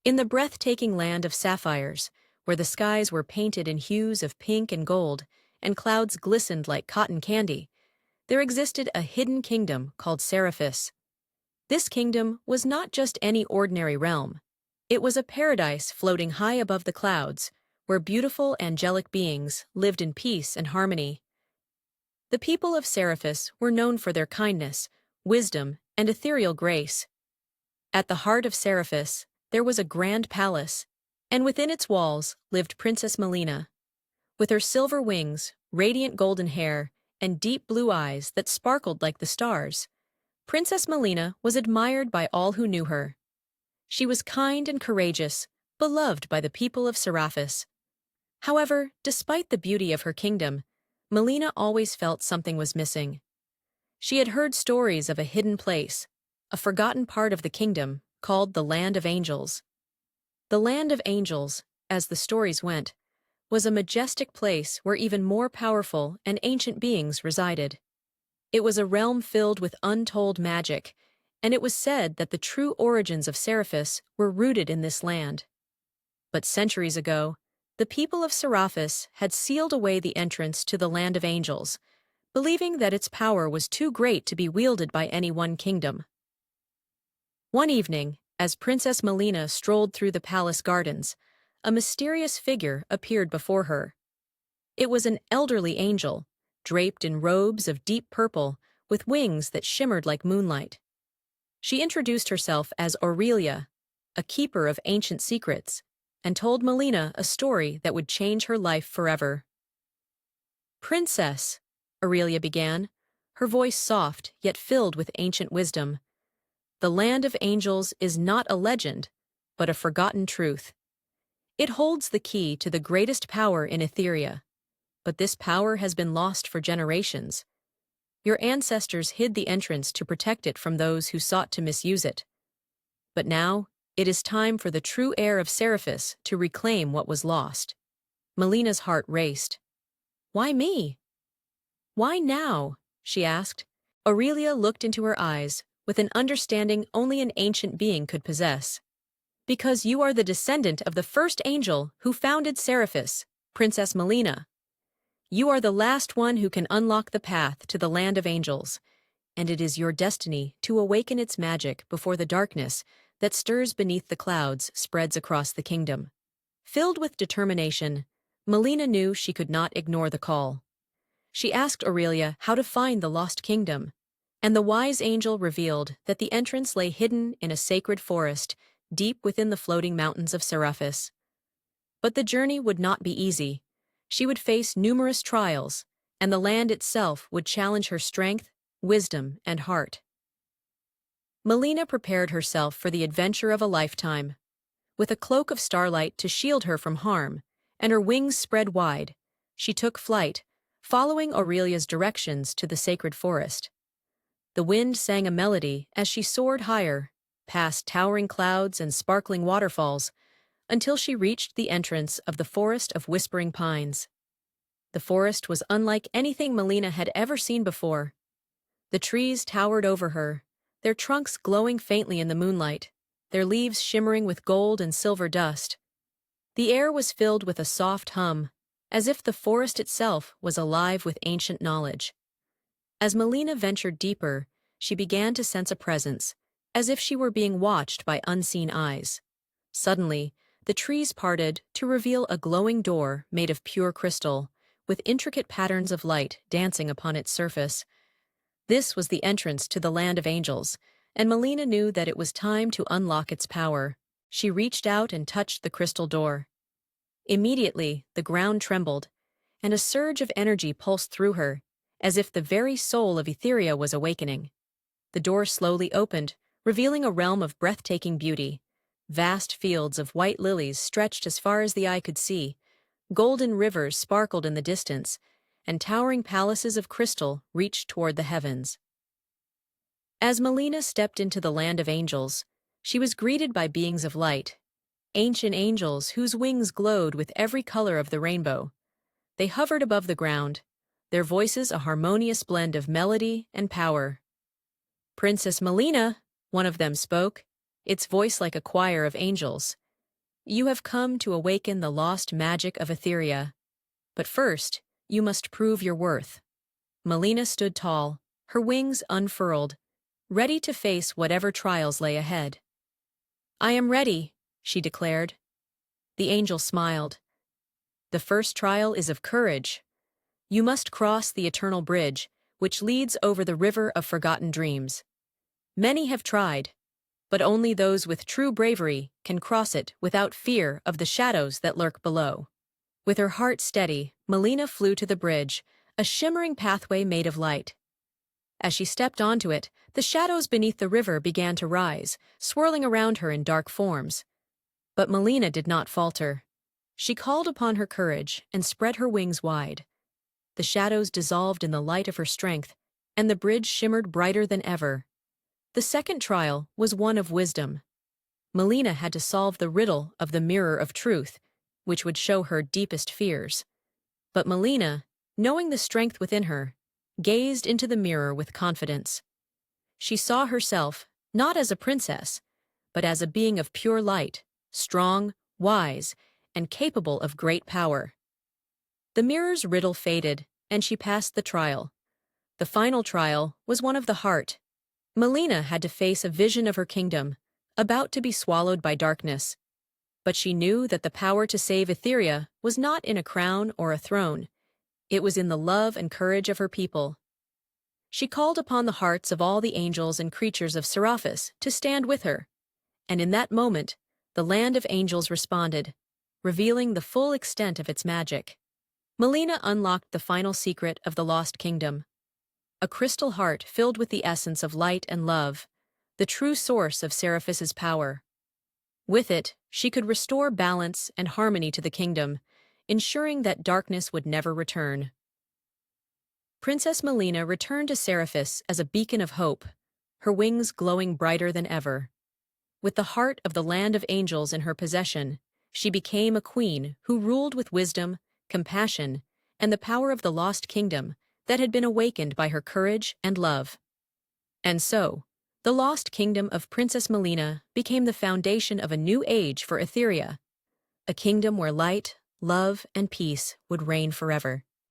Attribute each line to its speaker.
Speaker 1: In the breathtaking land of sapphires, where the skies were painted in hues of pink and gold, and clouds glistened like cotton candy, there existed a hidden kingdom called Seraphis. This kingdom was not just any ordinary realm. It was a paradise floating high above the clouds, where beautiful angelic beings lived in peace and harmony. The people of Seraphis were known for their kindness, wisdom, and ethereal grace. At the heart of Seraphis, there was a grand palace, and within its walls lived Princess Mellina. With her silver wings, radiant golden hair, and deep blue eyes that sparkled like the stars, Princess Mellina was admired by all who knew her. She was kind and courageous, beloved by the people of Seraphis. However, despite the beauty of her kingdom, Mellina always felt something was missing. She had heard stories of a hidden place, a forgotten part of the kingdom, called the Land of Angels. The Land of Angels, as the stories went, was a majestic place where even more powerful and ancient beings resided. It was a realm filled with untold magic, and it was said that the true origins of Seraphis were rooted in this land. But centuries ago, the people of Seraphis had sealed away the entrance to the Land of Angels, believing that its power was too great to be wielded by any one kingdom. One evening, as Princess Mellina strolled through the palace gardens, a mysterious figure appeared before her. It was an elderly angel, draped in robes of deep purple with wings that shimmered like moonlight. She introduced herself as Aurelia, a keeper of ancient secrets, and told Mellina a story that would change her life forever. "Princess," Aurelia began, her voice soft yet filled with ancient wisdom, "the Land of Angels is not a legend, but a forgotten truth. It holds the key to the greatest power in Etheria, but this power has been lost for generations. Your ancestors hid the entrance to protect it from those who sought to misuse it. But now, it is time for the true heir of Seraphis to reclaim what was lost." Mellina's heart raced. "Why me? Why now?" she asked. Aurelia looked into her eyes with an understanding only an ancient being could possess. "Because you are the descendant of the first angel who founded Seraphis, Princess Mellina. You are the last one who can unlock the path to the Land of Angels, and it is your destiny to awaken its magic before the darkness that stirs beneath the clouds spreads across the kingdom." Filled with determination, Mellina knew she could not ignore the call. She asked Aurelia how to find the lost kingdom, and the wise angel revealed that the entrance lay hidden in a sacred forest deep within the floating mountains of Seraphis. But the journey would not be easy. She would face numerous trials, and the land itself would challenge her strength, wisdom, and heart. Mellina prepared herself for the adventure of a lifetime. With a cloak of starlight to shield her from harm, and her wings spread wide, she took flight, following Aurelia's directions to the sacred forest. The wind sang a melody as she soared higher, past towering clouds and sparkling waterfalls, until she reached the entrance of the Forest of Whispering Pines. The forest was unlike anything Mellina had ever seen before. The trees towered over her, their trunks glowing faintly in the moonlight, their leaves shimmering with gold and silver dust. The air was filled with a soft hum, as if the forest itself was alive with ancient knowledge. As Mellina ventured deeper, she began to sense a presence, as if she were being watched by unseen eyes. Suddenly, the trees parted to reveal a glowing door made of pure crystal, with intricate patterns of light dancing upon its surface. This was the entrance to the Land of Angels, and Mellina knew that it was time to unlock its power. She reached out and touched the crystal door. Immediately, the ground trembled, and a surge of energy pulsed through her, as if the very soul of Etheria was awakening. The door slowly opened, revealing a realm of breathtaking beauty. Vast fields of white lilies stretched as far as the eye could see, golden rivers sparkled in the distance, and towering palaces of crystal reached toward the heavens. As Mellina stepped into the Land of Angels, she was greeted by beings of light, ancient angels whose wings glowed with every color of the rainbow. They hovered above the ground, their voices a harmonious blend of melody and power. "Princess Mellina," one of them spoke, its voice like a choir of angels, You have come to awaken the lost magic of Etheria. But first, you must prove your worth. Mellina stood tall, her wings unfurled, ready to face whatever trials lay ahead. I am ready, she declared. The angel smiled. The first trial is of courage. You must cross the eternal bridge, which leads over the river of forgotten dreams. Many have tried, but only those with true bravery can cross it without fear of the shadows that lurk below. With her heart steady, Mellina flew to the bridge, a shimmering pathway made of light. As she stepped onto it, the shadows beneath the river began to rise, swirling around her in dark forms. But Mellina did not falter. She called upon her courage and spread her wings wide. The shadows dissolved in the light of her strength, and the bridge shimmered brighter than ever. The second trial was one of wisdom. Mellina had to solve the riddle of the mirror of truth, which would show her deepest fears. But Mellina, knowing the strength within her, gazed into the mirror with confidence. She saw herself not as a princess, but as a being of pure light, strong, wise, and capable of great power. The mirror's riddle faded, and she passed the trial. The final trial was one of the heart. Mellina had to face a vision of her kingdom, about to be swallowed by darkness. But she knew that the power to save Etheria was not in a crown or a throne. It was in the love and courage of her people. She called upon the hearts of all the angels and creatures of Seraphis to stand with her. And in that moment, the land of angels responded, revealing the full extent of its magic. Mellina unlocked the final secret of the lost kingdom. A crystal heart filled with the essence of light and love, the true source of Seraphis's power. With it, she could restore balance and harmony to the kingdom, ensuring that darkness would never return. Princess Mellina returned to Seraphis as a beacon of hope, her wings glowing brighter than ever. With the heart of the land of angels in her possession, she became a queen who ruled with wisdom, compassion, and the power of the lost kingdom that had been awakened by her courage and love. And so, the lost kingdom of Princess Mellina became the foundation of a new age for Etheria, a kingdom where light, love, and peace would reign forever.